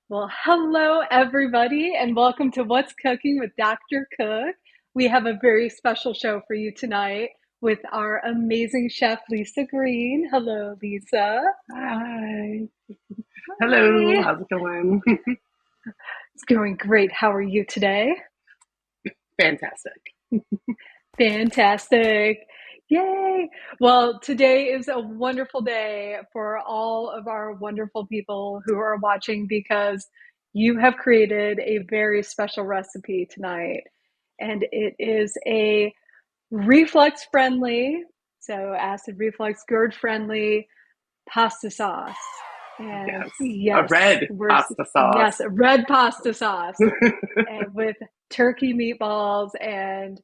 Well, hello everybody, and welcome to What's Cooking with Dr. Cook. We have a very special show for you tonight with our amazing chef, Lisa Green. Hello, Lisa. Hi. Hello. Hi. How's it going? It's going great. How are you today? Fantastic. Fantastic. Yay. Well, today is a wonderful day for all of our wonderful people who are watching because you have created a very special recipe tonight. And it is a reflux friendly, so acid reflux, GERD friendly pasta sauce. And Yes. A yes, red pasta sauce. yes, a red pasta sauce and with turkey meatballs. And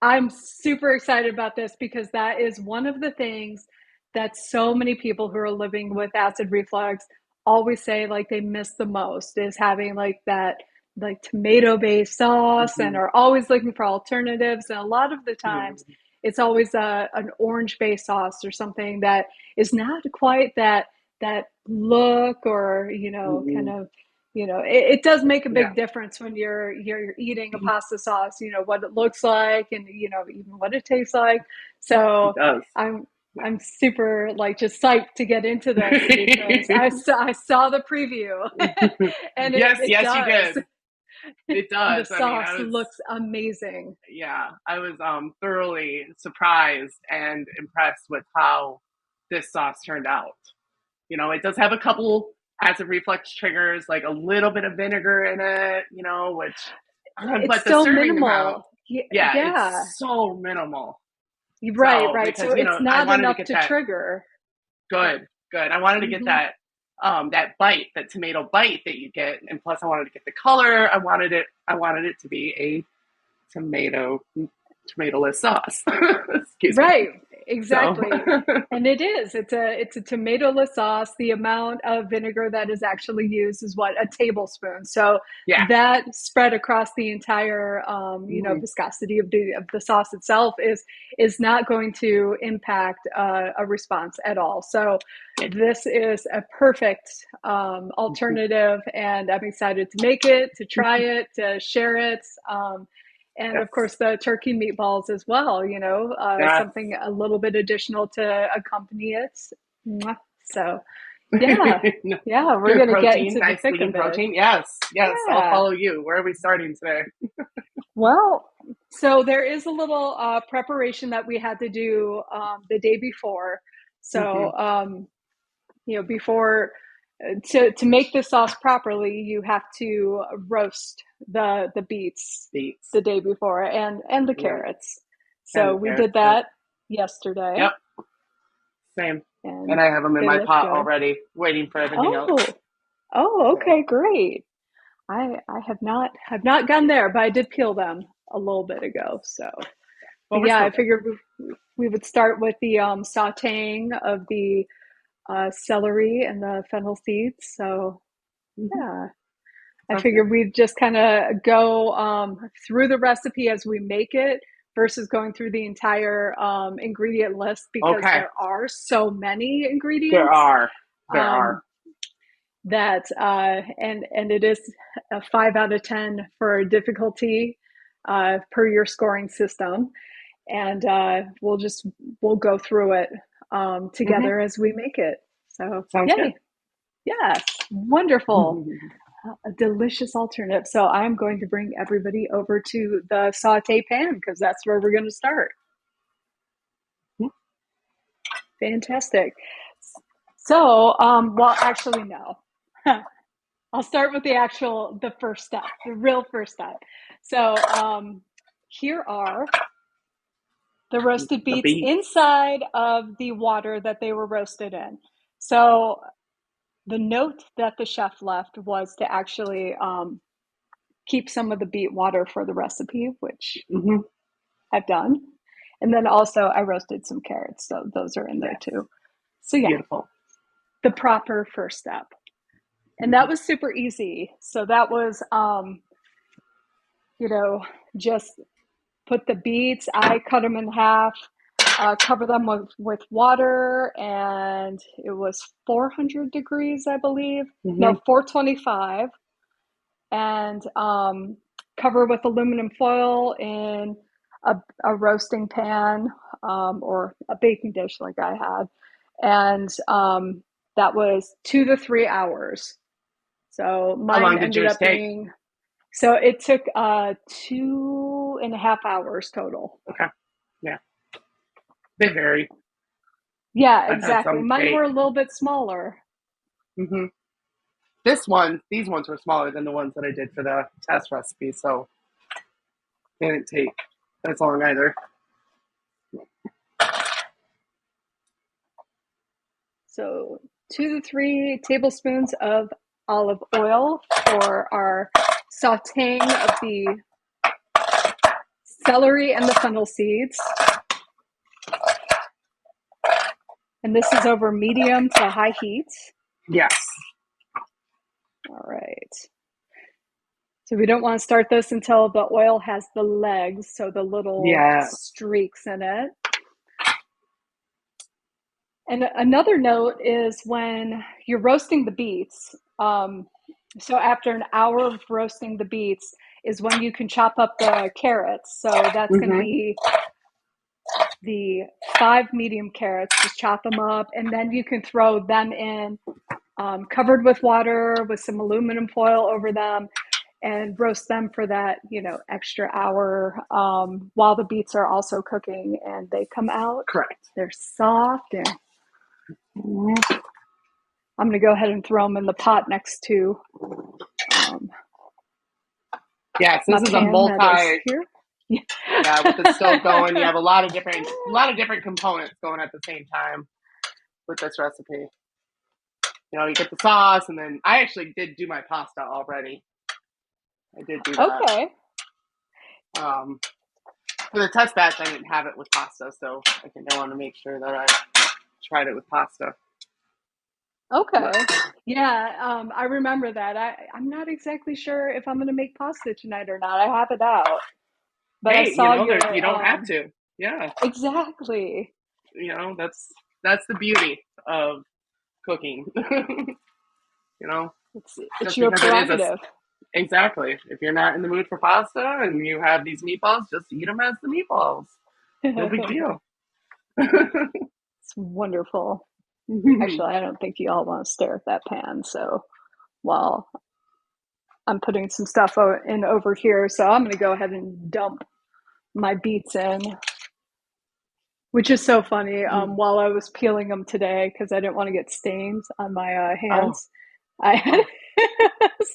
I'm super excited about this because that is one of the things that so many people who are living with acid reflux always say like they miss the most is having like that like tomato based sauce and Mhm. are always looking for alternatives. And a lot of the times Mhm. it's always an orange based sauce or something that is not quite that look or kind Mhm. of it does make a Yeah. big difference when you're eating a pasta sauce, what it looks like and even what it tastes like. It So does. I'm super like just psyched to get into this because I saw the preview and Yes, it yes, you does. did. It And the does. I mean, sauce looks amazing. I was thoroughly surprised and impressed with how this sauce turned out. It does have a couple acid reflux triggers, like a little bit of vinegar in it, which, It's but the so serving amount, minimal. Yeah, yeah, yeah. it's so minimal. Right, So, right. So because, it's I not wanted to enough get to that trigger. good. I wanted to get Hmm. that bite, that tomato bite that you get. And plus I wanted to get the color. I wanted it to be a tomatoless sauce. Excuse me. Right, So, exactly. And it is. It's a tomato-less sauce. The amount of vinegar that is actually used is what, a tablespoon. So yeah. that spread across the entire Mm-hmm. viscosity of the sauce itself is not going to impact a response at all. So this is a perfect alternative, and I'm excited to make it, to try it, to share it. And Yes. of course the turkey meatballs as well, Yes. something a little bit additional to accompany it. So yeah, yeah, we're Good going to get protein, into the nice thick lean of it. protein. Yes. Yes. I'll Yeah. follow you. Where are we starting today? Well, so there is a little preparation that we had to do the day before. Mm-hmm. So before to make the sauce properly, you have to roast the beets Beets. the day before and the Right. carrots. And So the we did carrots. Yep. that yesterday, Yep. Same. and And I have them in they my look pot good. already, waiting for everything else. Oh, oh, So, okay, great. I have not gone there, but I did peel them a little bit ago. So, well, but we're yeah, still I good. figured we would start with the sautéing of the celery and the fennel seeds. So Mm-hmm. yeah, I Sounds good. figured we'd just kind of go through the recipe as we make it versus going through the entire ingredient list because Okay. there are so many There ingredients are. There um, are. that and it is a 5 out of 10 for difficulty per your scoring system, and we'll go through it Mm-hmm. together as we make it. So Sounds good. yay, yes, wonderful. A delicious alternative. So I'm going to bring everybody over to the saute pan because that's where we're going to start. Fantastic. So, well, actually, no. I'll start with the first step, the real first step. So, here are the roasted The beets beets. inside of the water that they were roasted in. So, the note that the chef left was to actually keep some of the beet water for the recipe, which Mm-hmm. I've done. And then also I roasted some carrots, so those are in there Yes. too. So yeah, Beautiful. the proper first step. And Mm-hmm. that was super easy. So that was you know, just put the beets, I cut them in half, cover them with water, and it was 400 degrees, I believe. No, Hmm. 425, and cover with aluminum foil in a roasting pan, or a baking dish like I had. And that was 2 to 3 hours. So How mine long did ended yours up take? being, so it took 2.5 hours total. Okay. Yeah. They vary. Yeah, I've had exactly. some Mine take. were a little bit smaller. Hmm. These ones were smaller than the ones that I did for the test recipe, so they didn't take as long either. So 2 to 3 tablespoons of olive oil for our sauteing of the celery and the fennel seeds. And this is over medium to high heat. Yes. All right. So we don't want to start this until the oil has the legs, so the little Yes. streaks in it. And another note is when you're roasting the beets, so after an hour of roasting the beets is when you can chop up the carrots. So that's going to Hmm. be the 5 medium carrots. Just chop them up, and then you can throw them in, covered with water with some aluminum foil over them, and roast them for that, extra hour, while the beets are also cooking, and they come out. Correct. They're soft, and I'm going to go ahead and throw them in the pot next to um, Yes, my this is a pan that is multi. here. Yeah, with the stove going, you have a lot of different components going at the same time with this recipe. You get the sauce, and then I actually did do my pasta already. I did do that. Okay. Um, for the test batch, I didn't have it with pasta, so I think I want to make sure that I tried it with pasta. Okay. But Yeah, I remember that. I'm not exactly sure if I'm going to make pasta tonight or not. I have it out, but I hey, saw you your don't have to. Yeah, exactly. that's the beauty of cooking. you know, It's just your because it is a prerogative. exactly. If you're not in the mood for pasta and you have these meatballs, just eat them as the meatballs. No big It's deal. wonderful. Actually, I don't think you all want to stare at that pan. So while I'm putting some stuff in over here, so I'm going to go ahead and dump my beets in, which is so funny. While I was peeling them today, because I didn't want to get stains on my Oh, hands, I had oh,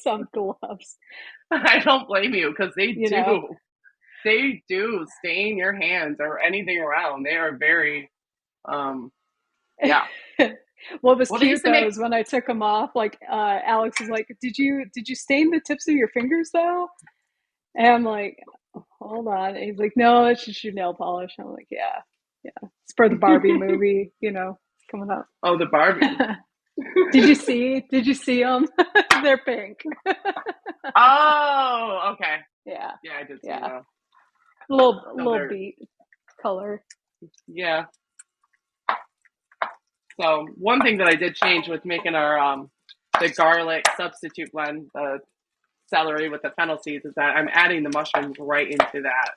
some gloves. I don't blame you because they You know, do. They do stain your hands or anything around. They are very, yeah. what was Well, they cute used to though make. is when I took them off. Like Alex was like, "Did you stain the tips of your fingers though?" And I'm like, "Hold on." And he's like, "No, it's just your nail polish." I'm like, "Yeah, yeah, it's for the Barbie movie. It's coming up." Oh, the Barbie. Did you see them? They're pink. Oh, okay. Yeah, Yeah, I did see yeah. that. No, Little they're beet color. yeah. So one thing that I did change with making our the garlic substitute blend, the celery with the fennel seeds, is that I'm adding the mushrooms right into that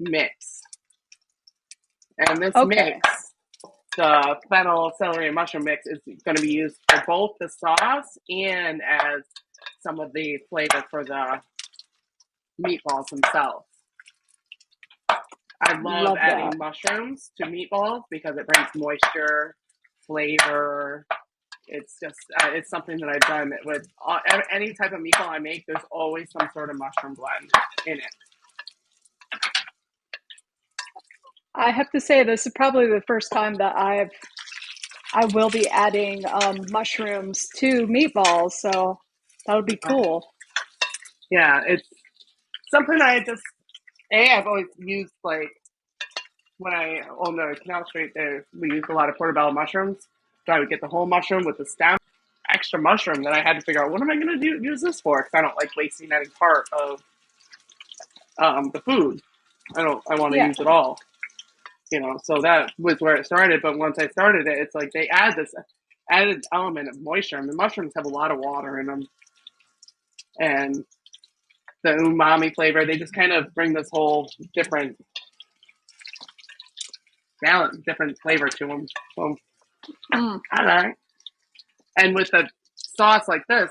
mix. And this Okay. mix, the fennel, celery, and mushroom mix, is going to be used for both the sauce and as some of the flavor for the meatballs themselves. I love Love adding that. mushrooms to meatballs because it brings moisture, flavor. It's just it's something that I've done with any type of meatball I make. There's always some sort of mushroom blend in it. I have to say this is probably the first time that I will be adding mushrooms to meatballs, so that'll be cool. Yeah, it's something I've always used like when I owned the Canal Street there, we used a lot of portobello mushrooms. So I would get the whole mushroom with the stem, extra mushroom. Then I had to figure out what am I going to use this for? Because I don't like wasting any part of the food. I want to Yeah. use it all. So that was where it started. But once I started it, it's like they add this added element of moisture. I mean, mushrooms have a lot of water in them, and the umami flavor, they just kind of bring this whole different balance, different flavor to them. So Mm. I don't know. And with a sauce like this,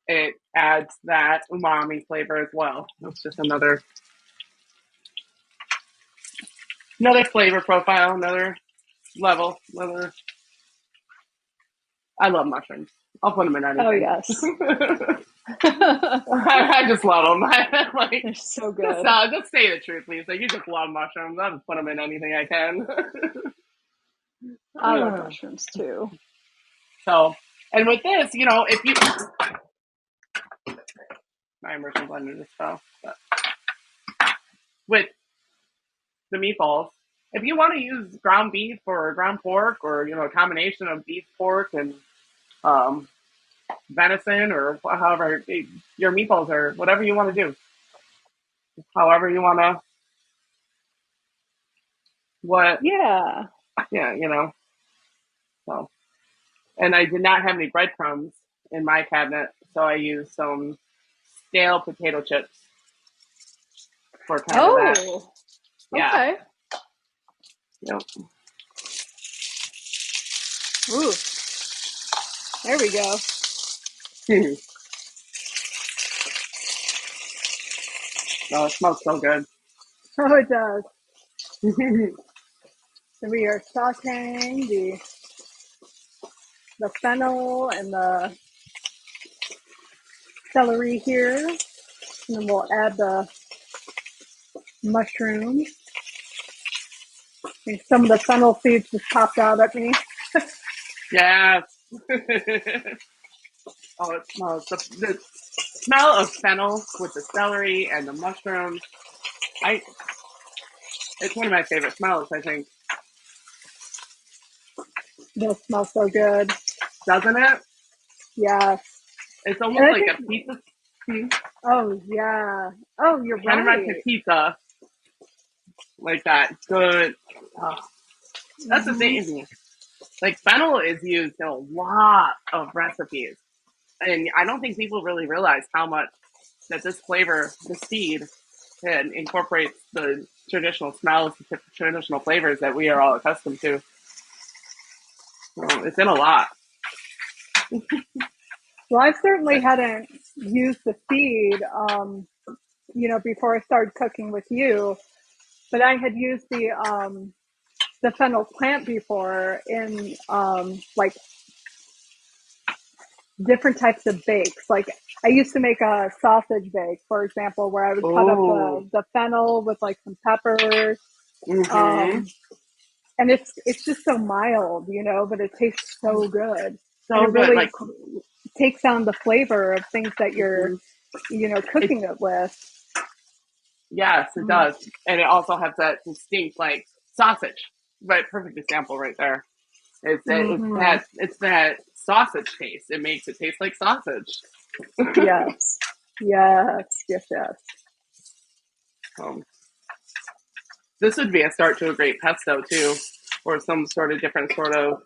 it adds that umami flavor as well. It's just another flavor profile, another level, another. I love mushrooms. I'll put them in Oh, anything. yes. I just love them. Like, They're so just, good. just say the truth, please. Like, you just love mushrooms. I'll just put them in anything I can. I love mushrooms too. So, and with this, if you, my immersion blender just fell. But with the meatballs, if you want to use ground beef or ground pork, or a combination of beef, pork, and um, venison, or however your meatballs are, whatever you want to do, however you want to, what, Yeah. yeah, So, and I did not have any breadcrumbs in my cabinet, so I used some stale potato chips for kind of that. Oh, Yeah. okay. Yep. Ooh, there we go. Oh, it smells so good. Oh, it does. So we are sauteing the fennel and the celery here. And then we'll add the mushrooms. And some of the fennel seeds just popped out at me. Yes. Oh, it smells. The smell of fennel with the celery and the mushrooms. I. It's one of my favorite smells, I think. That smells so good. Doesn't it? Yes. It's And almost I like think, a pizza. oh, yeah. Oh, you're Kind of reminds me right. of pizza. Like that. Good. Oh, that's the Mm-hmm. thing. Like fennel is used in a lot of recipes. And I don't think people really realize how much that this flavor, the seed, can incorporate the traditional smells, the traditional flavors that we are all accustomed to. So it's in a lot. Well, I certainly But, hadn't used the seed, before I started cooking with you, but I had used the fennel plant before in like different types of bakes. Like I used to make a sausage bake, for example, where I would cut up oh, the fennel with like some peppers. mm-hmm. Um, and it's just so mild, but it tastes so good. And So it good. really Like, takes on the flavor of things that you're, mm-hmm. It, cooking it with. yes, it Mm. does. And it also has that distinct, like, sausage. Right, perfect example right there. Mm-hmm. It's that sausage taste. It makes it taste like sausage. Yes. Yes. Yes. Yes. Um, this would be a start to a great pesto too, or some sort of different sort of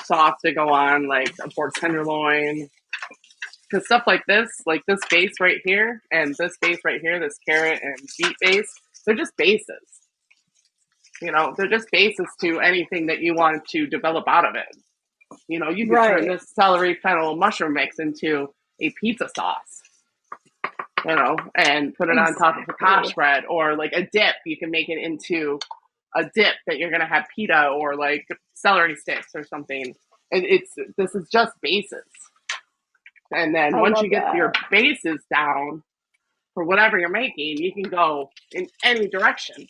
sauce to go on, like a pork tenderloin. Because stuff like this base right here, and this base right here, this carrot and beet base, they're just bases. They're just bases to anything that you want to develop out of it. You could turn Right. this celery, fennel, mushroom mix into a pizza sauce, and put it on top of Exactly. focaccia bread, or like a dip. You can make it into a dip that you're going to have pita or like celery sticks or something. This is just bases. And then I once you love get your that. bases down for whatever you're making, you can go in any direction.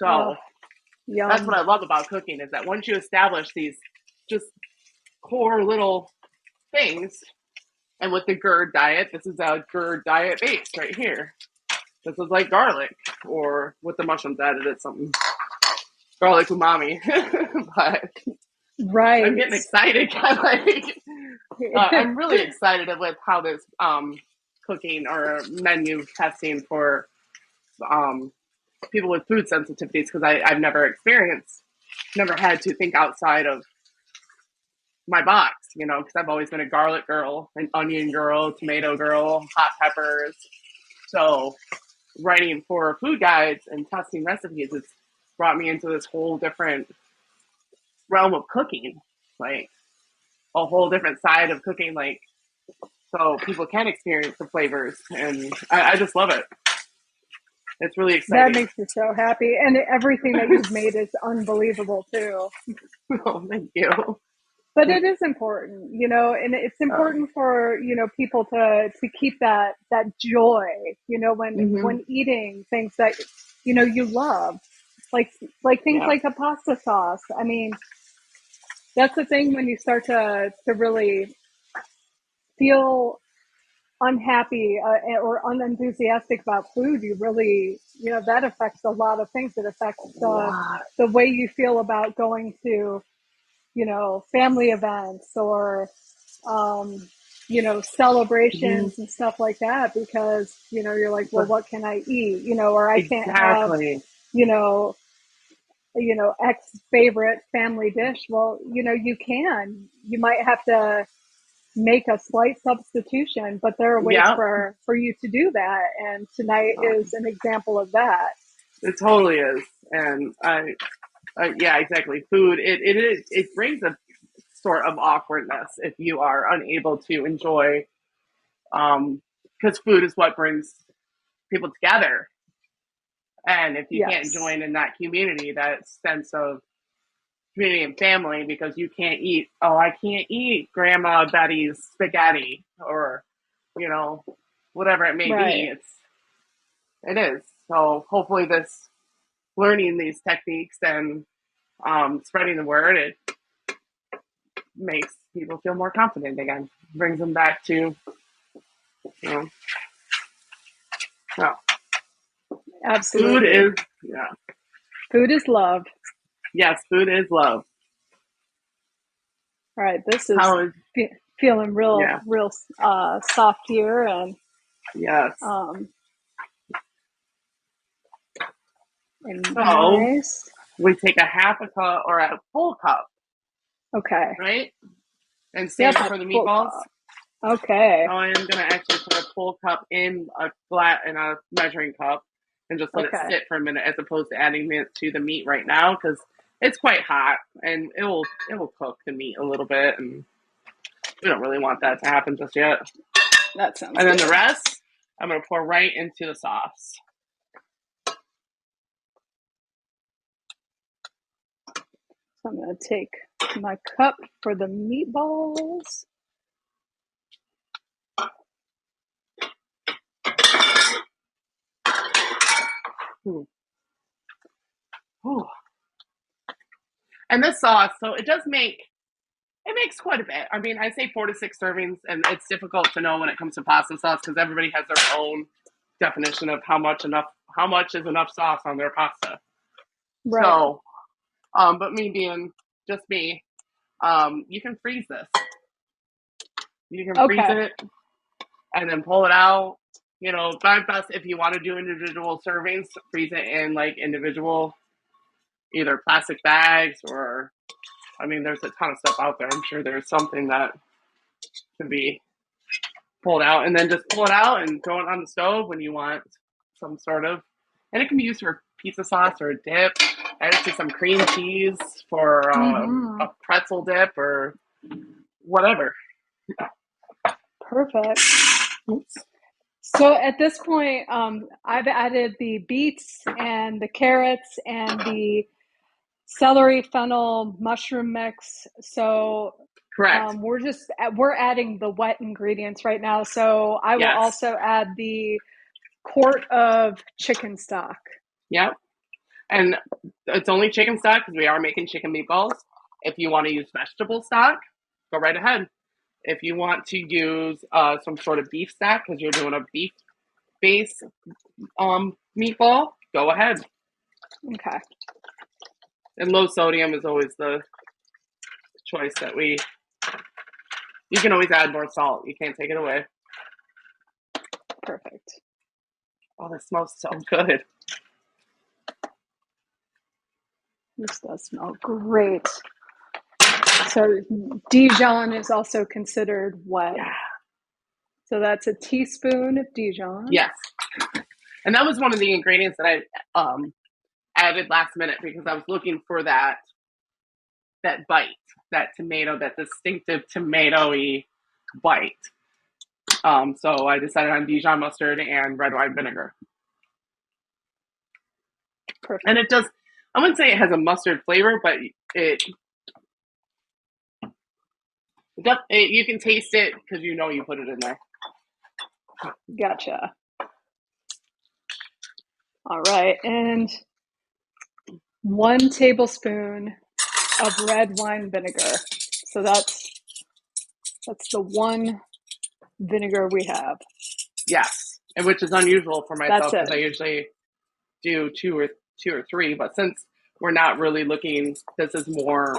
Oh, So that's what yum. I love about cooking, is that once you establish these just core little things, and with the GERD diet, this is a GERD diet base right here. This is like garlic, or with the mushrooms added, it's something garlic umami. But I'm Right. getting excited. I'm really excited with how this cooking or menu testing for um, people with food sensitivities because I've never had to think outside of my box, because I've always been a garlic girl, an onion girl, tomato girl, hot peppers. So writing for food guides and testing recipes, it's brought me into this whole different realm of cooking, like a whole different side of cooking, like so people can experience the flavors, and I just love it. It's really That exciting. makes me so happy. And everything that you've made is unbelievable too. Oh, thank you. But it is important, and it's important for, people to keep that joy, Mm-hmm. when eating things that, you love. Like things Yeah. like a pasta sauce. I mean, that's the thing when you start to really feel unhappy or unenthusiastic about food, you really, that affects a lot of things. It affects A lot. the way you feel about going to, family events or, um, Mm-hmm. celebrations and stuff like that, because, you're like, well, what can I eat? Or I can't have, Exactly. you know, X favorite family dish. Well, you might have to make a slight substitution, but there are ways Yeah. for you to do that. And tonight is an example of that. It totally is. And yeah, exactly. Food, it brings a sort of awkwardness if you are unable to enjoy, because food is what brings people together. And if you can't Yes. join in that community, that sense of community and family, because you can't eat, oh, I can't eat Grandma Betty's spaghetti, or, you know, whatever it may be. Right. It is. So hopefully this learning these techniques and spreading the word, it makes people feel more confident again. Brings them back to, you know, oh, food Absolutely. is, yeah, Food is love. yes, food is love. All right. This is How is, feeling real, yeah, real soft here, yes. um, and So nice. we take a half a cup or a full cup, Okay. right? And save Yep. it A for the full meatballs. cup. Okay. So I am gonna actually put a full cup in a measuring cup and just let it Okay. sit for a minute, as opposed to adding it to the meat right now, because it's quite hot and it will cook the meat a little bit, and we don't really want that to happen just yet. That sounds And then the good. rest I'm gonna pour right into the sauce. So I'm going to take my cup for the meatballs. Ooh. Ooh. And this sauce, so it makes quite a bit. I mean, I say 4 to 6 servings, and it's difficult to know when it comes to pasta sauce because everybody has their own definition of how much is enough sauce on their pasta. Right. So, but me being just me, you can freeze this. You can freeze Okay. it and then pull it out. My best, if you want to do individual servings, freeze it in like individual either plastic bags, or I mean, there's a ton of stuff out there. I'm sure there's something that can be pulled out, and then just pull it out and throw it on the stove when you want some sort of, and it can be used for pizza sauce or a dip. Add it to some cream cheese for Mm-hmm. a pretzel dip or whatever. Perfect. Oops. So at this point, I've added the beets and the carrots and the celery, fennel, mushroom mix. So Correct. we're adding the wet ingredients right now. So I will Yes. also add the quart of chicken stock. Yep. And it's only chicken stock because we are making chicken meatballs. If you want to use vegetable stock, go right ahead. If you want to use some sort of beef stock because you're doing a beef base meatball, go ahead. Okay. And low sodium is always the choice that you can always add more salt. You can't take it away. Perfect. Oh, this smells so good. This does smell great. So Dijon is also considered wet. Yeah. So that's a teaspoon of Dijon. Yes. And that was one of the ingredients that I added last minute because I was looking for that bite, that tomato, that distinctive tomatoey bite. So I decided on Dijon mustard and red wine vinegar. Perfect. And it does, I wouldn't say it has a mustard flavor, but you can taste it because you know you put it in there. Gotcha. All right. And 1 tablespoon of red wine vinegar. So that's the one vinegar we have. Yes. And which is unusual for myself That's because I usually do two or three, but since we're not really looking, this is more,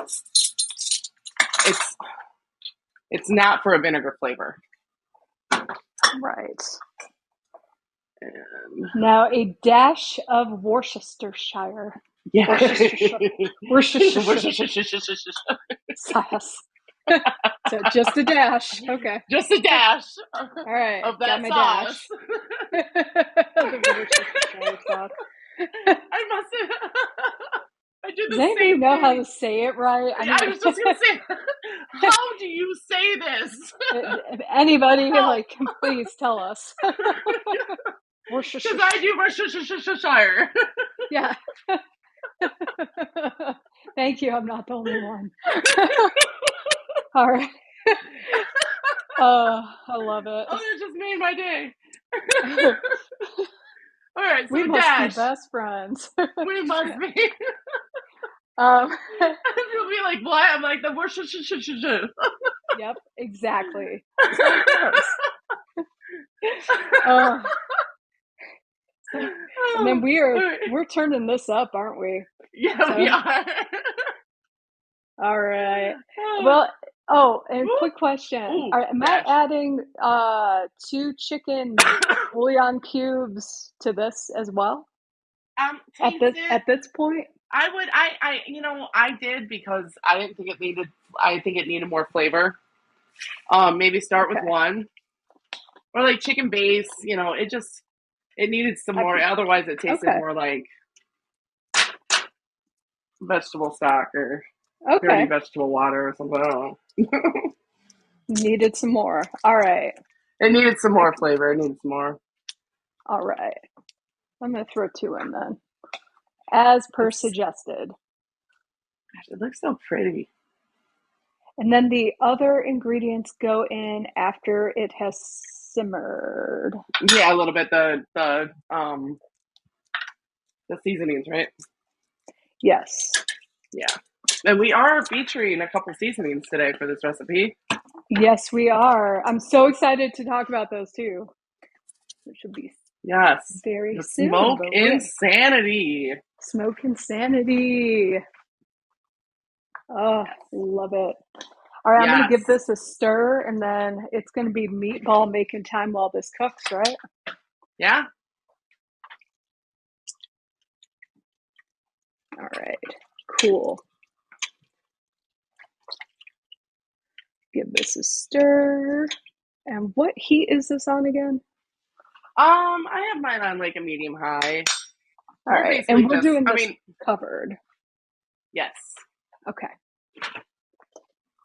it's not for a vinegar flavor. Right. And Now a dash of Worcestershire. yeah. Worcestershire sauce. So just a dash. Okay. Just a dash All right. of that got my sauce. dash. The Worcestershire sauce. I must have. I did the Does anybody same know thing. how to say it right? I was just gonna say, how do you say this? If anybody, like, please tell us. Because I do Worcestershire. Yeah. Thank you. I'm not the only one. All right. Oh, I love it. Oh, that just made my day. All right, so We must dash. be best friends. We must be. Um, You'll be like, what? I'm like, the Worcestershire. Yep, exactly. That's how it goes. And then we're turning this up, aren't we? Yeah, we are. All right. Well, and quick question. Am I adding 2 chicken bouillon cubes to this as well? At this point? I did because I didn't think it needed, I think it needed more flavor. Maybe start with 1. Or like chicken base, it needed some more. Otherwise it tasted more like vegetable stock or dirty vegetable water or something. I don't know. Needed some more. All right. It needed some more flavor. It needed some more. All right. I'm going to throw 2 in then. As per suggested. Gosh, it looks so pretty. And then the other ingredients go in after it has simmered. Yeah, a little bit. The seasonings, right? Yes. Yeah. And we are featuring a couple seasonings today for this recipe. Yes, we are. I'm so excited to talk about those too. It should be very soon. Smoke insanity. Smoke insanity. Oh, love it. All right, I'm going to give this a stir, and then it's going to be meatball making time while this cooks, right? Yeah. All right, cool. Give this a stir. And what heat is this on again? I have mine on like a medium high. All right, and we're doing this covered. Yes. Okay.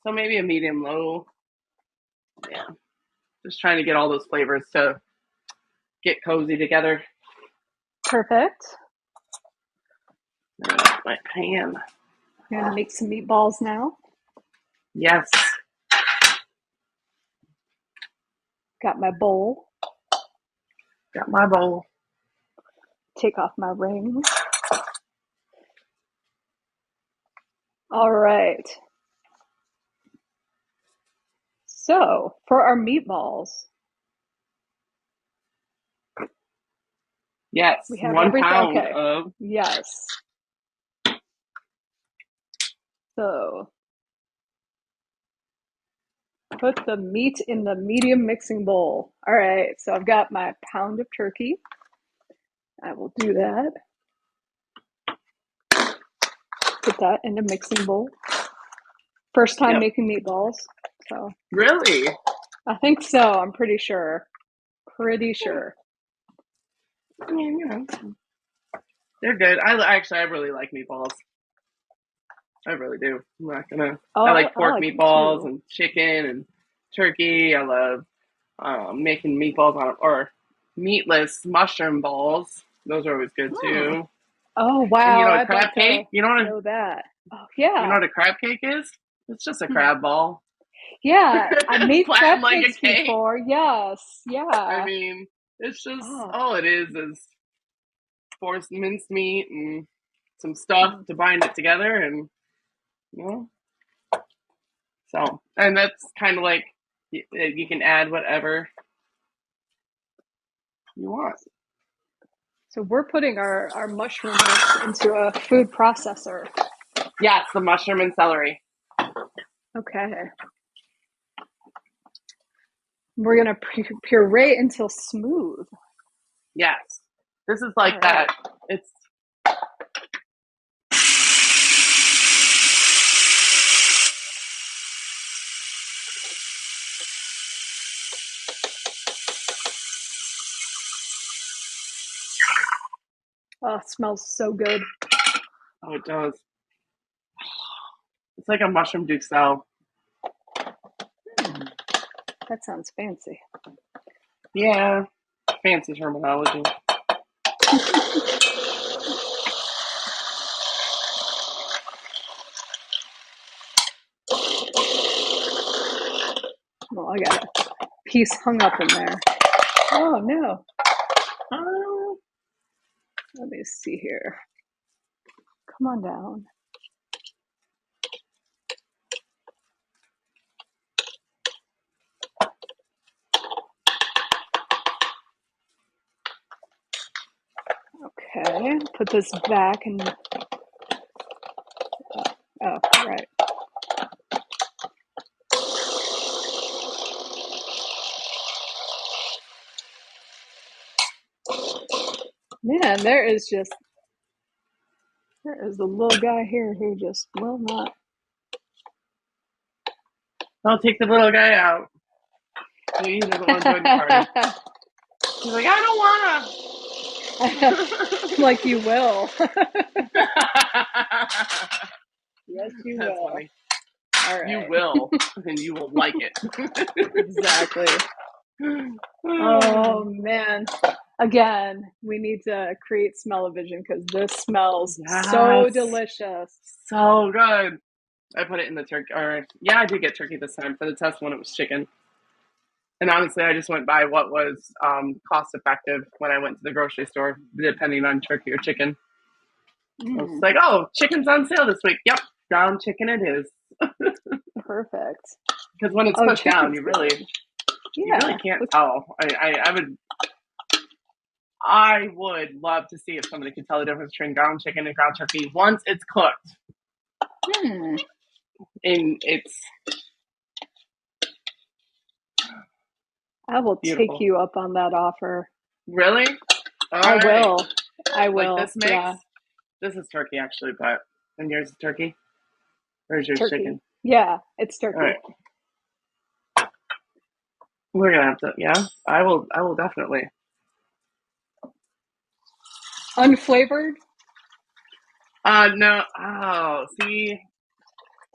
So maybe a medium low. Yeah. Just trying to get all those flavors to get cozy together. Perfect. My pan. I'm gonna make some meatballs now. Yes. Got my bowl. Got my bowl. Take off my rings. All right. So for our meatballs, yes, we have 1 pound of. Yes. So put the meat in the medium mixing bowl. All right. So I've got my pound of turkey. I will do that. Put put that in a mixing bowl. First time Yep. making meatballs, so Really? I think so. I'm pretty sure. Pretty sure. I mean, they're good. I really like meatballs. I really do. I'm not gonna. I Oh, like I pork like them meatballs too. and chicken and turkey. I love making meatballs or meatless mushroom balls. Those are always good Oh, too. oh And wow! a I'd crab like cake. to know that. Oh You know yeah. what a crab cake is? It's just a Hmm. crab ball, Yeah, I made crab flattened like a cakes cake. before. Yes, I yeah. mean, it's just Oh, all it is forced minced meat and some stuff mm. to bind it together, and you know, so and that's kind of like you can add whatever you want. So we're putting our mushroom mix into a food processor. Yes, the mushroom and celery. Okay. We're gonna puree until smooth. Yes, this is All like right. that. It's Oh, it smells so good. oh, it does. It's like a mushroom duke style. Hmm, that sounds fancy. Yeah, fancy terminology. Well, I got a piece hung up in there. Oh no. Oh, Let me see here. Come on down. Okay. Put this back and oh, right. Man, there is a little guy here who just will not. I'll take the little guy out. He doesn't want to join the party. He's like, I don't Like you will. wanna. Yes, you That's will. funny. All You right. will, and you will like it. Exactly. Oh man. Again, we need to create smell-o-vision because this smells so Yes, delicious. so good. I put it in the turkey. Or yeah, I did get turkey this time for the test when it was chicken. And honestly, I just went by what was cost effective when I went to the grocery store, depending on turkey or chicken. I was Mm, like, oh, chicken's on sale this week. Yep, ground chicken it is. perfect. Because when it's Oh, cooked down, chicken's you good. really Yeah. can't tell. I would love to see if somebody could tell the difference between ground chicken and ground turkey once it's cooked. Hmm. And it's I will take beautiful. you up on that offer. Really? All I right. will. I Like will. this mix? Yeah. This is turkey actually, but and yours is turkey? Or is yours Turkey. chicken? Yeah, it's All right. turkey. We're gonna have to yeah. I will definitely. Unflavored? No see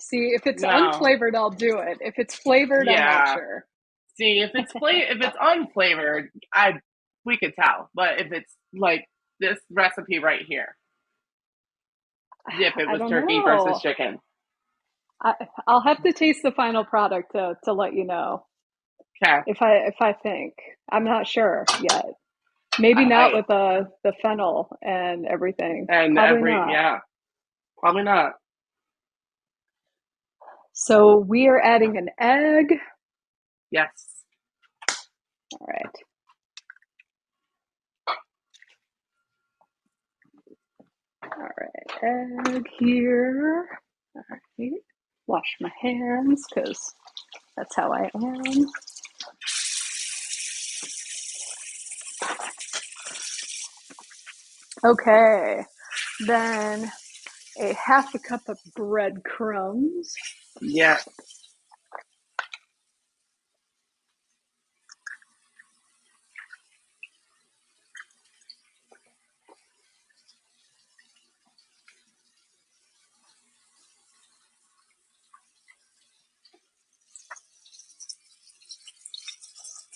See, if it's no. unflavored, I'll do it. If it's flavored, I'm not Yeah. sure. See if it's unflavored, I we could tell. But if it's like this recipe right here, if it I was don't turkey versus know. chicken. I, I'll have to taste the final product to let you know Okay. if I think. I'm not sure yet. Maybe not I with the fennel and everything. and Probably every not. yeah, probably not. So we are adding an egg. Yes. All right. All right. Egg here. All right. Wash my hands because that's how I am. Okay. Then a half a cup of breadcrumbs. Yeah.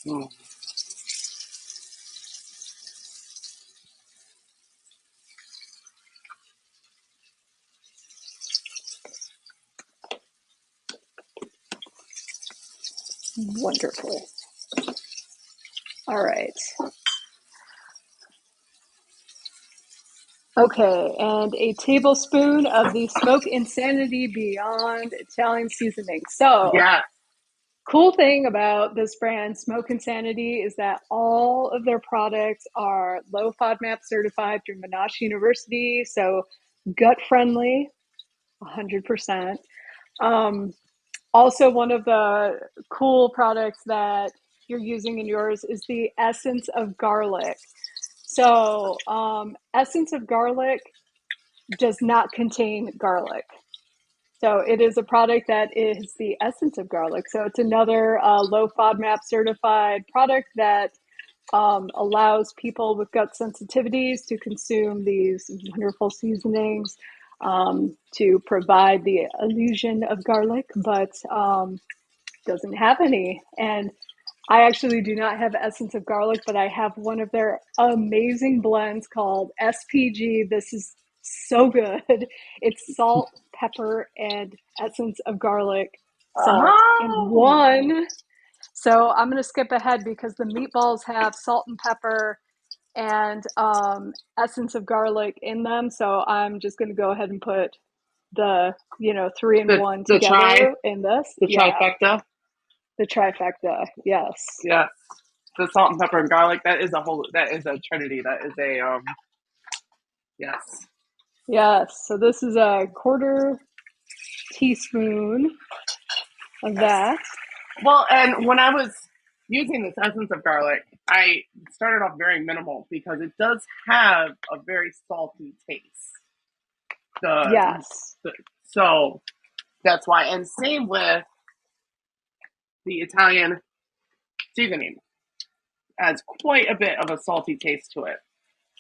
Mm. Wonderful. All right. Okay, and a tablespoon of the Smoke Insanity Beyond Italian seasoning. So, Yeah. cool thing about this brand, Smoke Insanity, is that all of their products are low FODMAP certified through Monash University, so gut friendly, 100%. Um, Also, one of the cool products that you're using in yours is the essence of garlic. So, essence of garlic does not contain garlic. So, it is a product that is the essence of garlic. So, it's another low FODMAP certified product that allows people with gut sensitivities to consume these wonderful seasonings to provide the illusion of garlic, but doesn't have any. And I actually do not have essence of garlic, but I have one of their amazing blends called SPG. This is so good. It's salt, pepper, and essence of garlic salt in Oh. one. So I'm going to skip ahead because the meatballs have salt and pepper and essence of garlic in them. So I'm just going to go ahead and put the, three in one The together in this. the Yeah, trifecta. the trifecta. Yes. Yeah. The salt and pepper and garlic. That is a trinity. That is a yes. Yes. So this is a quarter teaspoon of Yes. that. Well, and when I was using this essence of garlic, I started off very minimal because it does have a very salty taste. The, Yes. so that's why. And same with the Italian seasoning, adds quite a bit of a salty taste to it.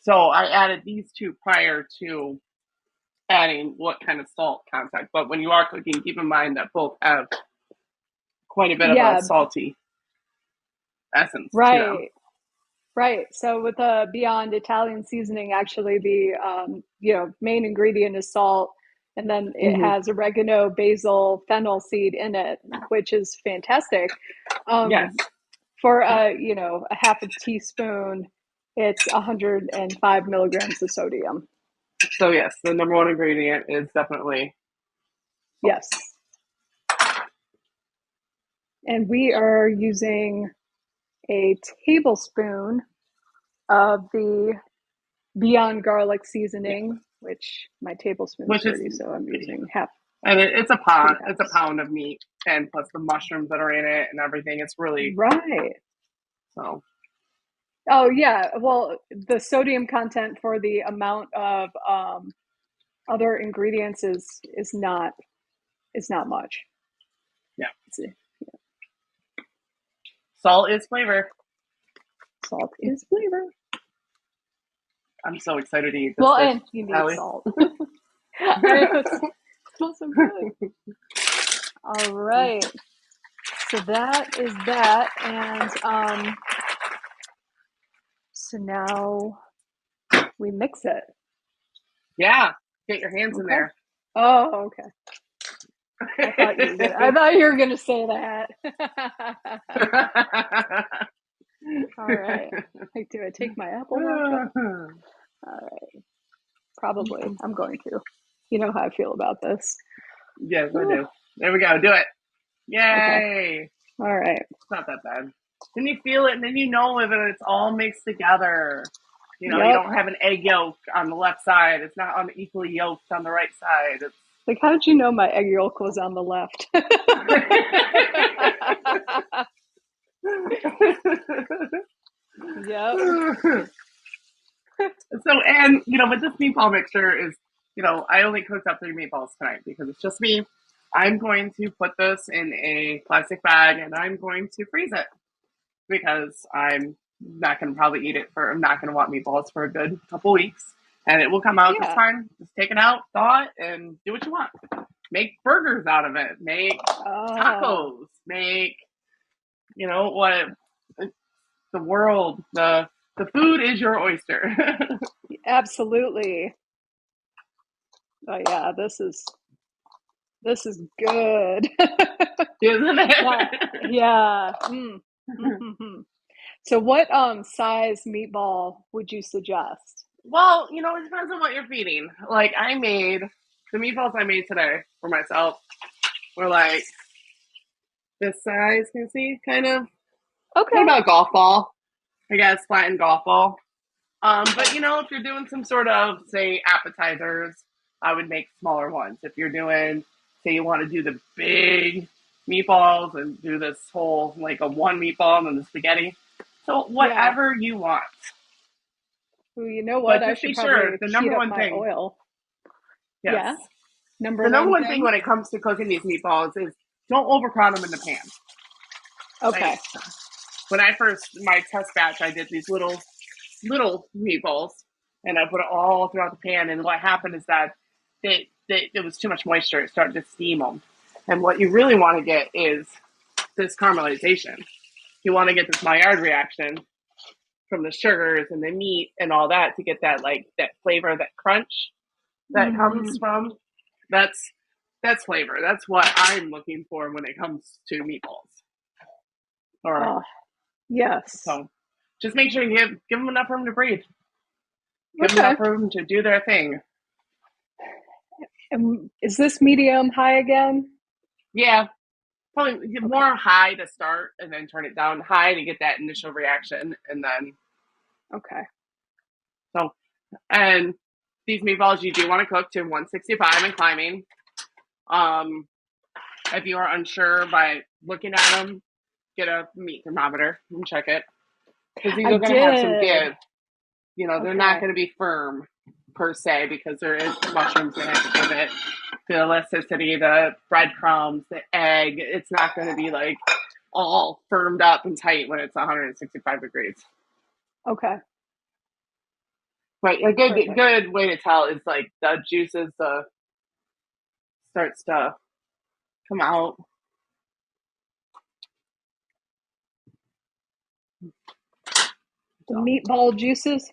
So I added these two prior to adding what kind of salt content. But when you are cooking, keep in mind that both have quite a bit of a Yeah. salty essence to them. Right. Right. So with a Beyond Italian seasoning, actually the main ingredient is salt, and then it Mm-hmm. has oregano, basil, fennel seed in it, which is fantastic. Yes. For a half a teaspoon, it's 105 milligrams of sodium. So yes, the number one ingredient is definitely salt. Yes. And we are using a tablespoon of the Beyond Garlic Yeah. seasoning, which my tablespoon's Which is, dirty, so I'm using half, and it's a two pound. It's a halves. pound of meat, and plus the mushrooms that are in it and everything. It's really Right. so. Oh yeah. Well, the sodium content for the amount of other ingredients is not much. Yeah, It's- salt is flavor. Salt is flavor. I'm so excited to eat this Well, dish, and you need Allie. salt. It smells so good. All right. So that is that, and so now we mix it. Yeah, get your hands in Okay. there. Oh, okay. I thought you were gonna say that. All right. Like, do I take my apple watch off? All right. Probably. I'm going to. You know how I feel about this. Yes, I Whew. do. There we go. Do it. Okay. Yay. All right. It's not that bad. Then you feel it, and then you know if it's all mixed together. You Yep. don't have an egg yolk on the left side. It's not unequally yolked on the right side. It's Like, how did you know my egg yolk was on the left? Yep. so, and with this meatball mixture is I only cooked up 3 meatballs tonight because it's just me. I'm going to put this in a plastic bag and I'm going to freeze it because I'm not going to probably eat it for, I'm not going to want meatballs for a good couple weeks. And it will come out just Yeah. fine. Just take it out, thaw it, and do what you want. Make burgers out of it. Make Oh, tacos. Make, what the world, the food is your oyster. absolutely. Oh yeah, this is good. Isn't Yeah, it? yeah. Mm. So what size meatball would you suggest? Well, it depends on what you're feeding. Like the meatballs I made today for myself were like this size, can you see? Kind of. What Okay. about golf ball? I guess flattened golf ball. But if you're doing some sort of, say, appetizers, I would make smaller ones. If you're doing, say, you want to do the big meatballs and do this whole like a one meatball and then the spaghetti. So Yeah. whatever you want. Ooh, you know what? But I just should be sure probably the heat number up one my thing, oil. yes, Yeah. Number the number one one thing thing. when it comes to cooking these meatballs is don't overcrowd them in the pan. Like Okay. when I first my test batch, I did these little meatballs, and I put it all throughout the pan. And what happened is that there was too much moisture. It started to steam them. And what you really want to get is this caramelization. You want to get this Maillard reaction from the sugars and the meat and all that to get that like that flavor, that crunch that comes Hmm. from that's that's flavor. That's what I'm looking for when it comes to meatballs. Or Oh, yes. so, just make sure you give them enough room to breathe. Give them Okay. enough room to do their thing. And is this medium high again? Yeah, probably Okay. more high to start, and then turn it down high to get that initial reaction, and then Okay. so and these meatballs you do want to cook to 165 and climbing. Um, if you are unsure by looking at them, get a meat thermometer and check it because these I are going to have some did. give. They're not Okay. going to be firm per se because there is mushrooms that have to give it the elasticity, the breadcrumbs, the egg. It's not going to be like all firmed up and tight when it's 165 degrees. Okay. But a Perfect. good way to tell is like the juices starts to come out. The So meatball juices.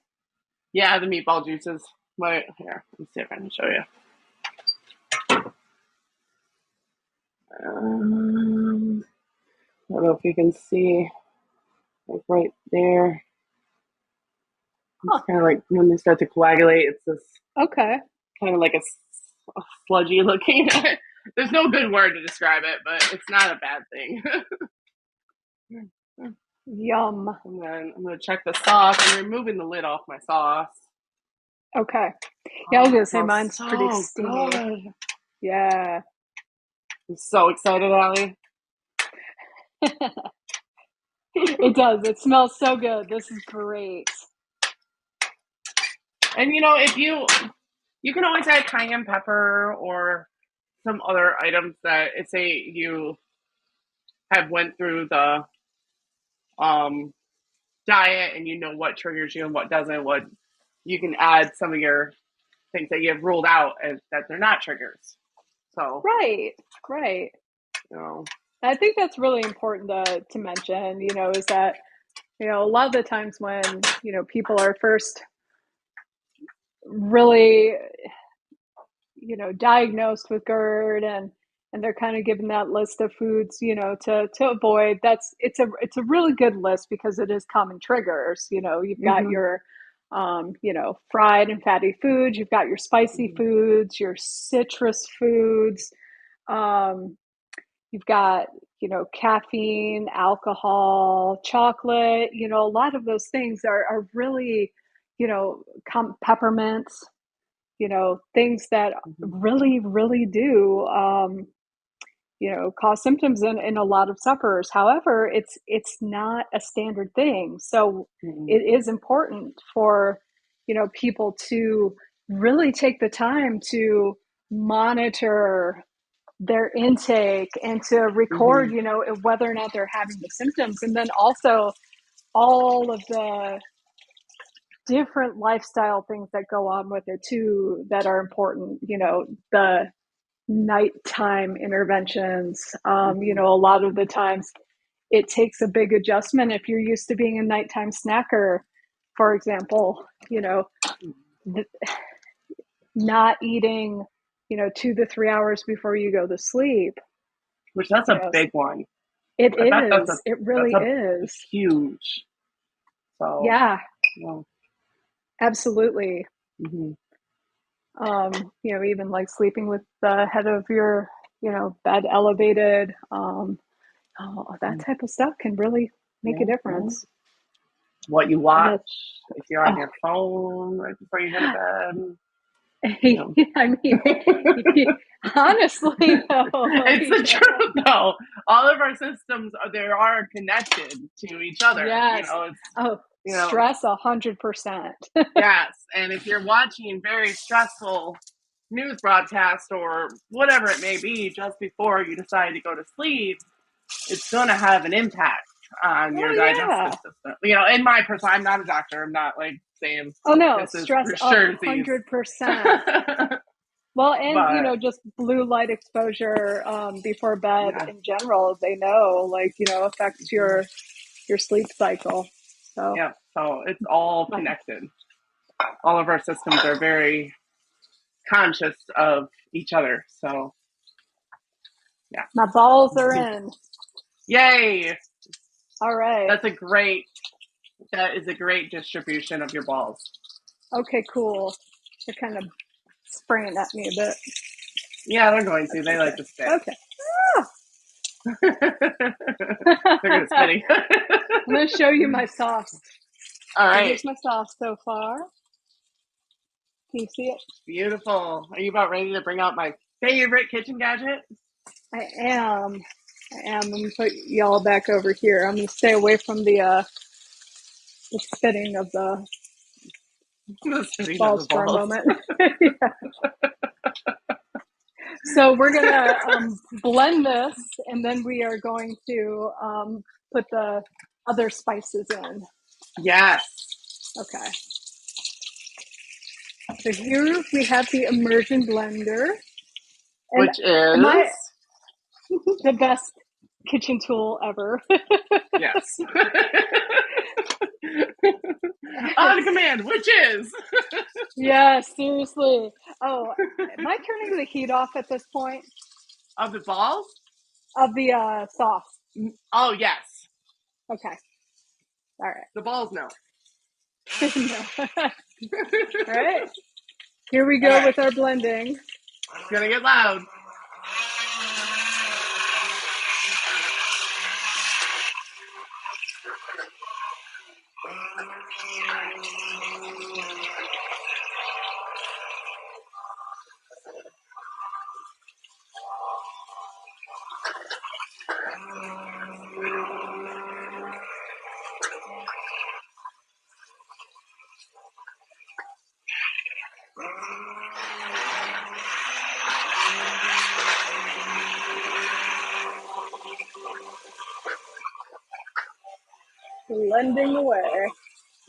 yeah, the meatball juices. Wait, here, let's see if I can show you. I don't know if you can see, like right there. It's Huh. kind of like when they start to coagulate. It's this Okay. kind of like a sludgy looking. There's no good word to describe it, but it's not a bad thing. Yum. And then I'm gonna check the sauce. I'm removing the lid off my sauce. Okay. Yeah, I was Oh, gonna it say smells mine's pretty so steamy. good. Yeah. I'm so excited, Allie. It does. It smells so good. This is great. And if you can always add cayenne pepper or some other items that say you have went through the um diet and you know what triggers you and what doesn't, what you can add some of your things that you have ruled out as that they're not triggers. So, Right. Right. you know, I think that's really important to mention, is that, a lot of the times when, people are first really, diagnosed with GERD and they're kind of given that list of foods, to avoid. It's a really good list because it is common triggers. You've got mm-hmm, your fried and fatty foods, you've got your spicy mm-hmm, foods, your citrus foods, um, you've got, caffeine, alcohol, chocolate, a lot of those things are really, peppermints, things that mm-hmm, really, really do, cause symptoms in a lot of sufferers. However, it's not a standard thing. So mm-hmm, it is important for, people to, really take the time to monitor their intake and to record, Hmm. whether or not they're having the symptoms. And then also all of the different lifestyle things that go on with it too that are important, the nighttime interventions. Hmm. A lot of the times it takes a big adjustment if you're used to being a nighttime snacker, for example, not eating, 2 to 3 hours before you go to sleep. Which that's You a know, big one. it I bet is. It that's really a is. huge. So, Yeah, well, absolutely. hmm Even like sleeping with the head of your, bed elevated, that type of stuff can really make a yeah, yeah. difference. What you And watch, it's, if you're on oh, your phone right before you go to bed, you know. I mean, honestly, though, It's the truth, though. All of our systems they are connected to each other. yes. It's Oh, you know stress 100%. yes. And if you're watching very stressful news broadcast or whatever it may be just before you decide to go to sleep, it's going to have an impact on your Oh, digestive yeah. system. In my personal, I'm not a doctor. I'm not like saying Oh, no, this is stress for sure these. 100%. Well, and But just blue light exposure before bed yeah, in general, they know, like, affects your sleep cycle. So, yeah. So it's all my, connected. All of our systems are very conscious of each other. So yeah, my balls are in. yay! All right. That's a great. That is a great distribution of your balls. Okay, cool. They're kind of spraying at me a bit. Yeah, they're going to. That's They like okay. to spit. Okay. They're good at spitting. I'm going to show you my sauce. All So right. here's my sauce so far. Can you see it? Beautiful. Are you about ready to bring out my favorite kitchen gadget? I am. I am. I'm going to put y'all back over here. I'm going to stay away from the spitting of the The spitting of the balls for a balls. moment. Yeah. So we're going to blend this, and then we are going to put the other spices in. Yes. Okay. So here we have the immersion blender. And Which am I is the best kitchen tool ever? yes. On command, which is Yeah, seriously. Oh, am I turning the heat off at this point of the balls? of the sauce? Oh yes. Okay. All right. The balls no. No. All right. Here we go Okay. with our blending. It's gonna get loud. Blending away.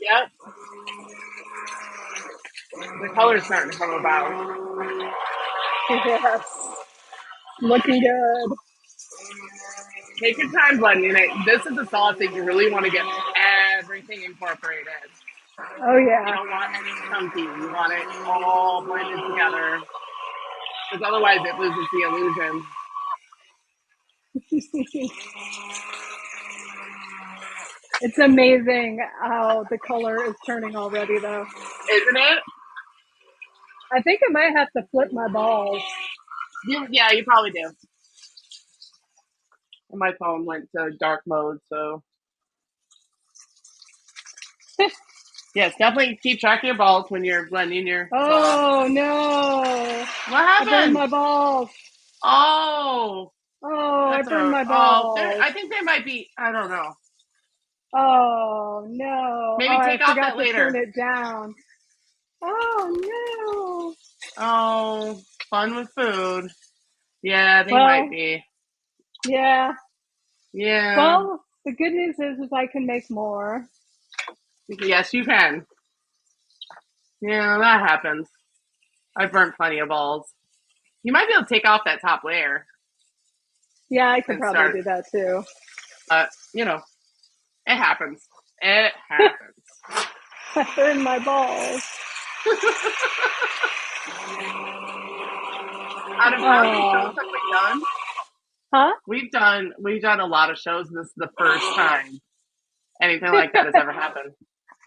Yep. The color's starting to come about. Yes. Looking good. Take your time blending it. This is a sauce that you really want to get everything incorporated. Oh, You yeah. don't want any chunky. You want it all blended together because otherwise it loses the illusion. It's amazing how the color is turning already, though. Isn't it? I think I might have to flip my balls. Yeah, you probably do. And my phone went to dark mode, so yes, definitely keep track of your balls when you're blending your sauce. Oh, no. What I burned happened? my balls. Oh, Oh, I that's burned a my there. balls. I think they might be. I don't know. Oh, no. Oh, Maybe I take off forgot that to turn later. it down. Oh no. Oh, fun with food. Yeah, they might Well, be. yeah. Yeah. Well, the good news is I can make more. Yes, you can. Yeah, that happens. I've burnt plenty of balls. You might be able to take off that top layer Yeah, I could and probably start, do that too. but it happens. It happens. I burned my balls. Out of how many shows Oh, have we done? huh? We've done a lot of shows. This is the first time anything like that has ever happened.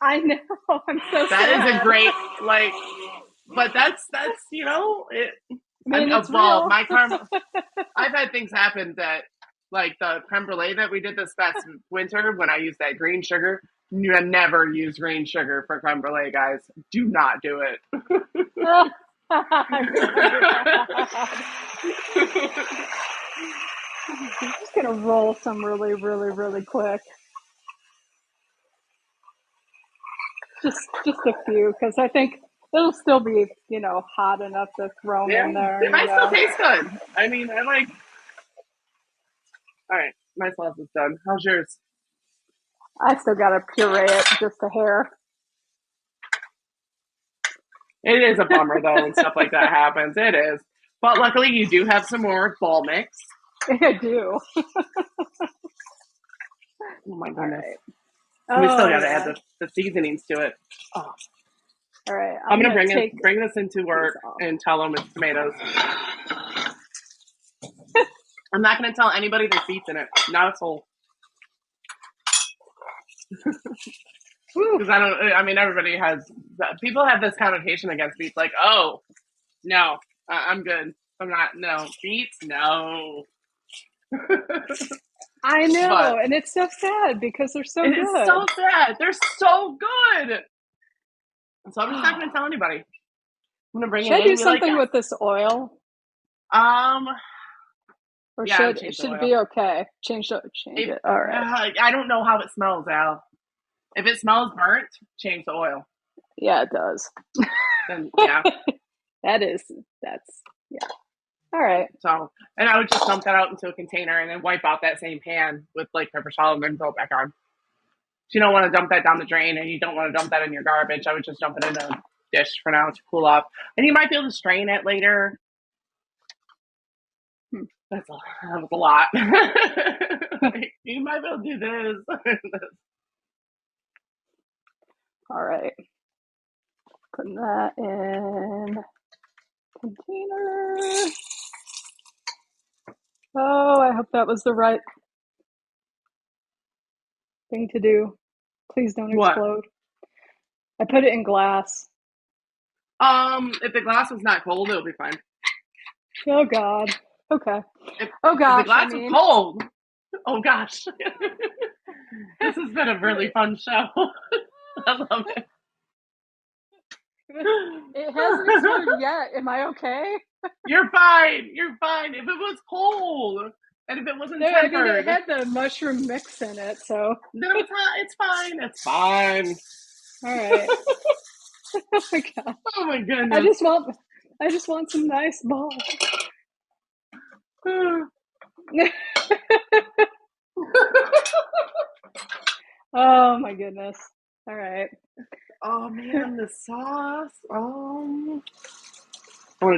I know. I'm so That is a sad. great but that's it. I mean, it's Well, real. my karma. I've had things happen that, like the creme brulee that we did this past winter when I used that green sugar. You never use green sugar for creme brulee, guys. Do not do it. Oh, my God. I'm just gonna roll some really, really, really quick. Just a few, because I think it'll still be, hot enough to throw them Yeah, in there. it might still taste good. I mean, I like. All right, my sauce is done. How's yours? I still gotta puree it just a hair. It is a bummer though, when stuff like that happens. It is, but luckily you do have some more ball mix. I do. Oh my All goodness, right. we still Oh got to add yeah. the seasonings to it. Oh, All right. I'm I'm gonna gonna bring take bring this into these work off. and tell them it's tomatoes. I'm not gonna tell anybody there's beets in it. Not a soul. Whew. Because I don't. I mean, everybody has. People have this connotation against beets, like, oh no, I'm good. I'm not. No beets, no. I know, But and it's so sad because they're so it is good. so sad. They're so good. So I'm just not gonna tell anybody. I'm gonna bring Should it I in do and be like, something guys. with this oil, Um, or yeah, I would should change the should it oil. be okay? Change If it. All right. I don't know how it smells, Al. If it smells burnt, change the oil. Yeah, it does. Then yeah. That's yeah. All right. So, and I would just dump that out into a container and then wipe out that same pan with like paper towel and then throw it back on. If you don't want to dump that down the drain and you don't want to dump that in your garbage, I would just dump it in a dish for now to cool off. And you might be able to strain it later. Hmm. That was a lot. Like, you might be able to do this. All right. Putting that in container. Oh, I hope that was the right thing to do. Please don't What? explode. I put it in glass. If the glass was not cold, it'll be fine. Oh God. Okay. If Oh if the gosh. I glass was mean, cold, oh gosh. This has been a really fun show. I love it. it hasn't exploded yet. Am I okay? You're fine. You're fine. If it was cold and if it wasn't No, I mean it tempered, had the mushroom mix in it, so then it's not. It's fine. It's fine. all right. Oh my God. Oh my I goodness. just want I just want some nice balls. Oh my goodness. All right. Oh man, the sauce. I want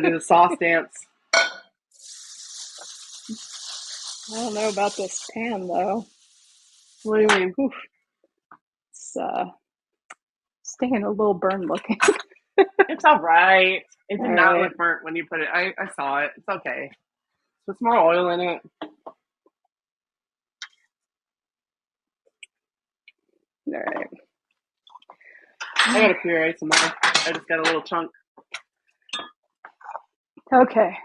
to do the sauce dance. I don't know about this pan though. What do you mean? Oof, it's staying a little burn looking. It's all right. It All did not right. look burnt when you put it. I saw it. It's okay. Put more oil in it. All right. I gotta puree some more. I just got a little chunk. Okay.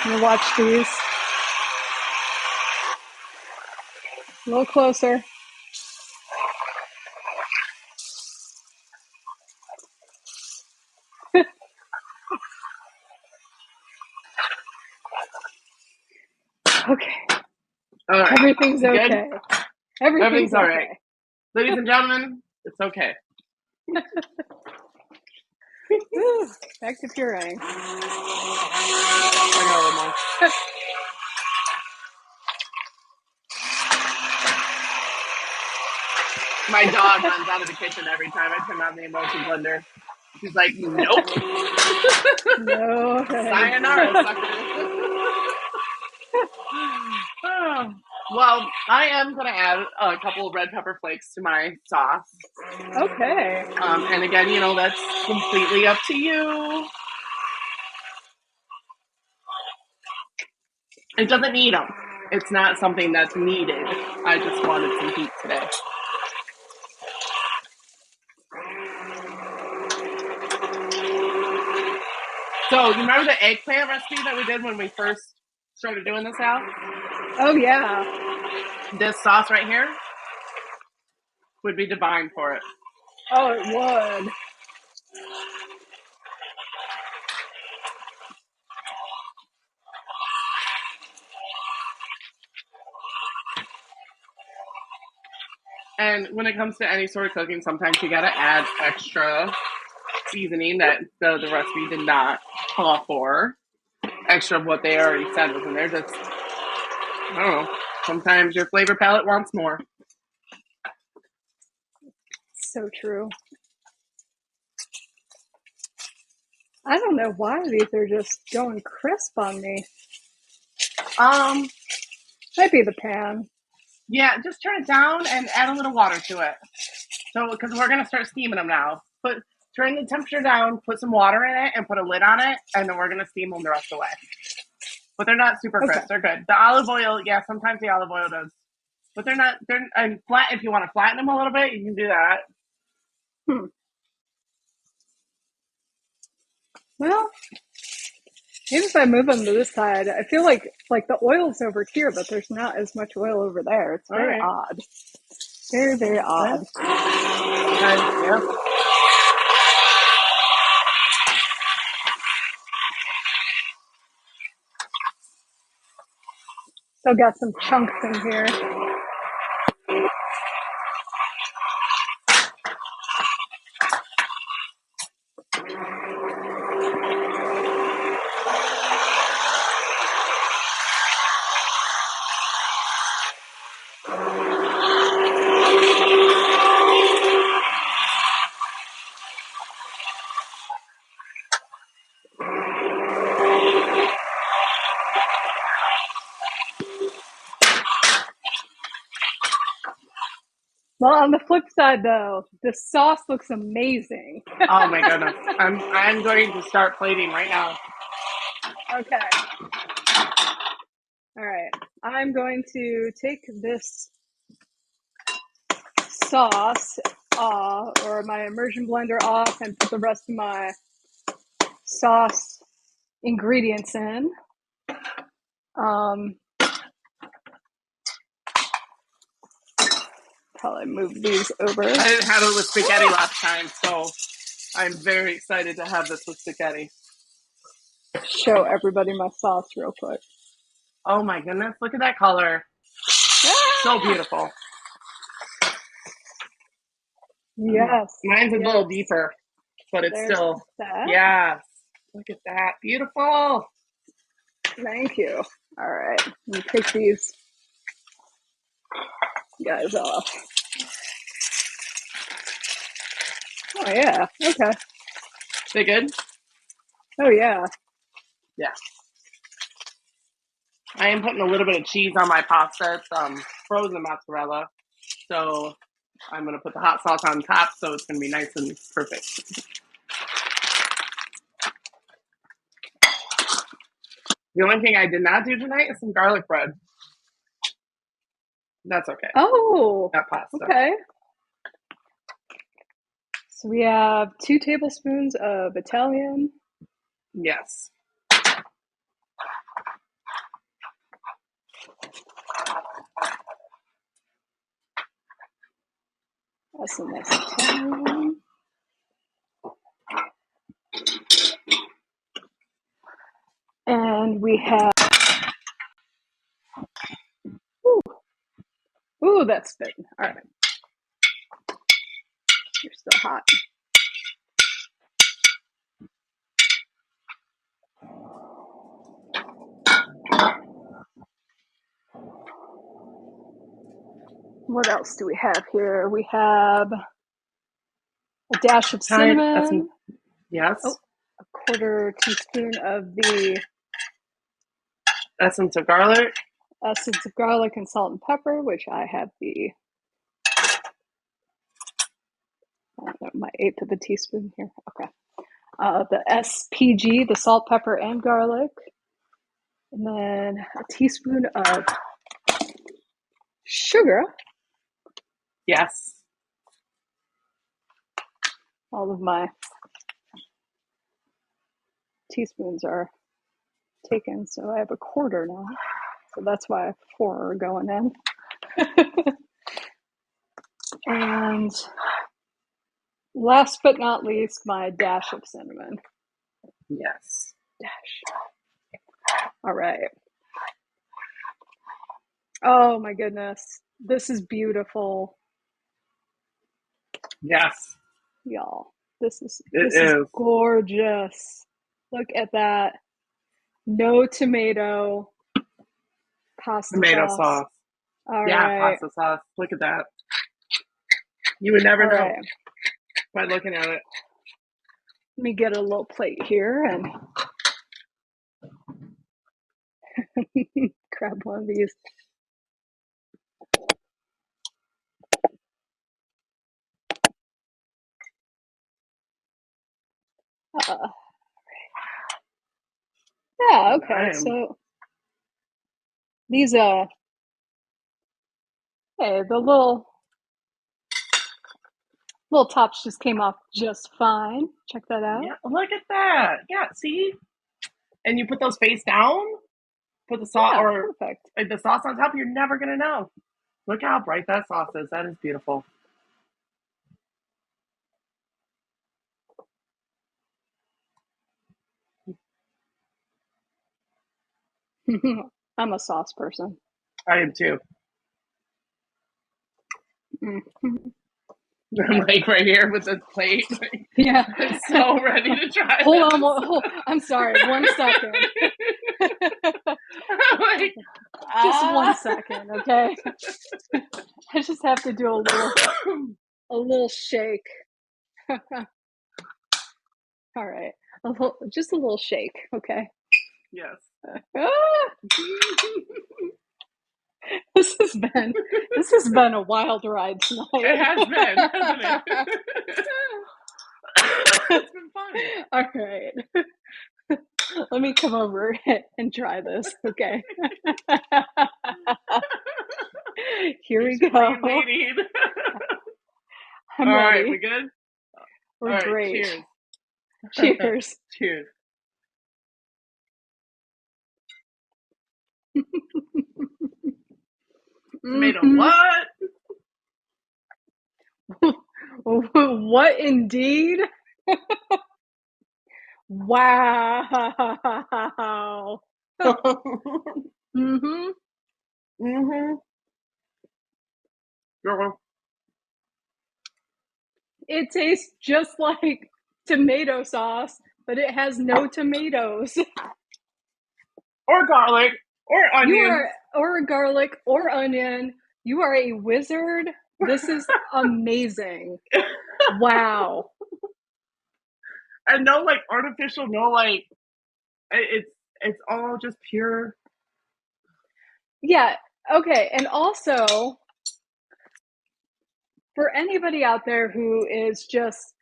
I'm gonna watch these a little closer. Okay. All right. Everything's Good. okay. Everything's Everything's all right. okay. Ladies and gentlemen, it's okay. Woo, back to pureeing. I got a little more. My dog runs out of the kitchen every time I turn on the emulsion blender. She's like, nope. No thanks. Sayonara, sucker. Well, I am going to add a couple of red pepper flakes to my sauce. Okay. And again, that's completely up to you. It doesn't need them. It's not something that's needed. I just wanted some heat today. So, you remember the eggplant recipe that we did when we first started doing this, Al? Oh, yeah. This sauce right here would be divine for it. Oh, it would. And when it comes to any sort of cooking, sometimes you gotta add extra seasoning that the recipe did not call for. Extra of what they already said was in there. Just, I don't know. Sometimes your flavor palette wants more. So true. I don't know why these are just going crisp on me. Might be the pan. Yeah, just turn it down and add a little water to it. So, because we're gonna start steaming them now. Turn the temperature down, put some water in it, and put a lid on it, and then we're gonna steam them the rest of the way. But they're not super crisp. They're good. The olive oil, yeah, sometimes the olive oil does, but they're not. And flat. If you want to flatten them a little bit, you can do that. Well, maybe if I move them to this side, I feel like the oil's over here, but there's not as much oil over there. It's very odd. Very, very odd. Yeah. Still got some chunks in here. Well, on the flip side, though, the sauce looks amazing. Oh my goodness! I'm going to start plating right now. Okay. All right. I'm going to take this sauce or my immersion blender off and put the rest of my sauce ingredients in. Probably move these over. I didn't have it with spaghetti last time, so I'm very excited to have this with spaghetti. Show everybody my sauce real quick. Oh my goodness, look at that color. So beautiful. Yes. Mine's a little deeper, but it's still, yes. Look at that. Beautiful. Thank you. All right. Let me take these guys off. Oh, yeah. Okay. They good? Oh, yeah. Yeah. I am putting a little bit of cheese on my pasta. It's frozen mozzarella. So I'm going to put the hot sauce on top, so it's going to be nice and perfect. The only thing I did not do tonight is some garlic bread. That's okay. Oh, that pasta. Okay. So we have 2 tablespoons of Italian. Yes. That's a nice Italian. And we have, ooh, that's spitting. All right. You're still hot. What else do we have here? We have a dash of Time. That's cinnamon. Oh, yes. a quarter teaspoon of the Essence of garlic. essence of garlic and salt and pepper, which I have the my eighth of a teaspoon here. Okay. The SPG, the salt, pepper, and garlic. And then a teaspoon of sugar. Yes. All of my teaspoons are taken, so I have a quarter now. So that's why 4 are going in. And last but not least, my dash of cinnamon. Yes. Dash. All right. Oh my goodness. This is beautiful. Yes. Y'all. This is It is. gorgeous. Look at that. No tomato pasta Tomato sauce. sauce. All Yeah, right. pasta sauce. Look at that. You would never All know right. by looking at it. Let me get a little plate here and grab one of these. Uh, yeah, okay. So these hey, the little tops just came off just fine. Check that Yeah, out. look at that. Yeah, see? And you put those face down, put the sauce Yeah, or perfect. like the sauce on top, you're never gonna know. Look how bright that sauce is. That is beautiful. I'm a sauce person. I am too. Mm-hmm. I'm like right here with this plate. Yeah. I'm so ready to try Hold this. on. I'm sorry. 1 second. I'm like, Just 1 second, okay? I just have to do a little shake. All right. Just a little shake, okay? yes. Ah, this has been a wild ride It tonight. has been, hasn't it? It's been fun. All right. Let me come over and try this, okay? Here we Patiently go. waiting. I'm All right, ready. we good? We're All right, great. cheers. Cheers. Cheers. Tomato Mhm. what? What indeed? Wow. Mm-hmm. mm-hmm. Girl. It tastes just like tomato sauce, but it has no tomatoes. Or garlic. Or You onions. are, or garlic, or onion. You are a wizard. This is amazing. Wow. And no like artificial, no like it's all just pure. Yeah. Okay. And also, for anybody out there who is just,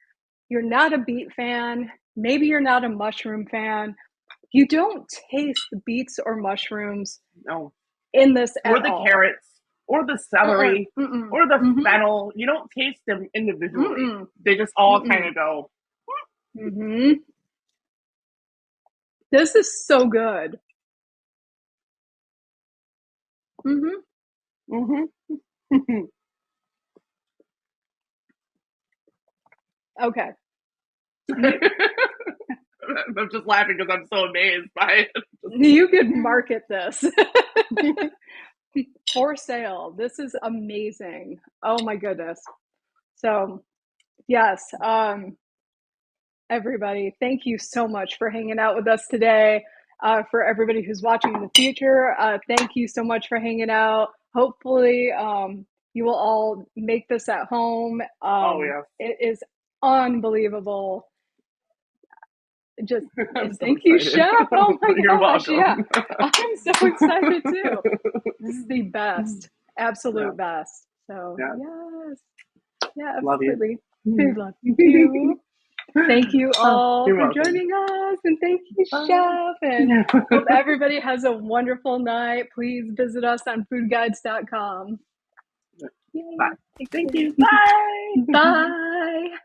you're not a beet fan, maybe you're not a mushroom fan, you don't taste the beets or mushrooms No. in this Or at the all. carrots. Or the celery. Mm-mm. Or the Mm-hmm. fennel. You don't taste them individually. Mm-mm. They just all kind Mm-mm. of go. Mm-hmm. This is so good. Mm-hmm. Mm-hmm. Okay. You I'm just laughing because I'm so amazed by it. you could market this for sale. This is amazing. Oh my goodness. So yes, everybody, thank you so much for hanging out with us today. For everybody who's watching in the future, thank you so much for hanging out. Hopefully, You will all make this at home. Oh yeah. It is unbelievable. Just I'm and so thank you, excited. chef. Oh my You're gosh, yeah. welcome. I'm so excited too. This is the best, Yeah. absolute best. So Yeah. yes, yeah, Love you. absolutely. I love you too. Thank you Oh, all you're for welcome. joining us, and thank you, Bye. chef. And Yeah. hope everybody has a wonderful night. Please visit us on foodguides.com. Bye. Yay! Take Thank care. you. Bye. Bye.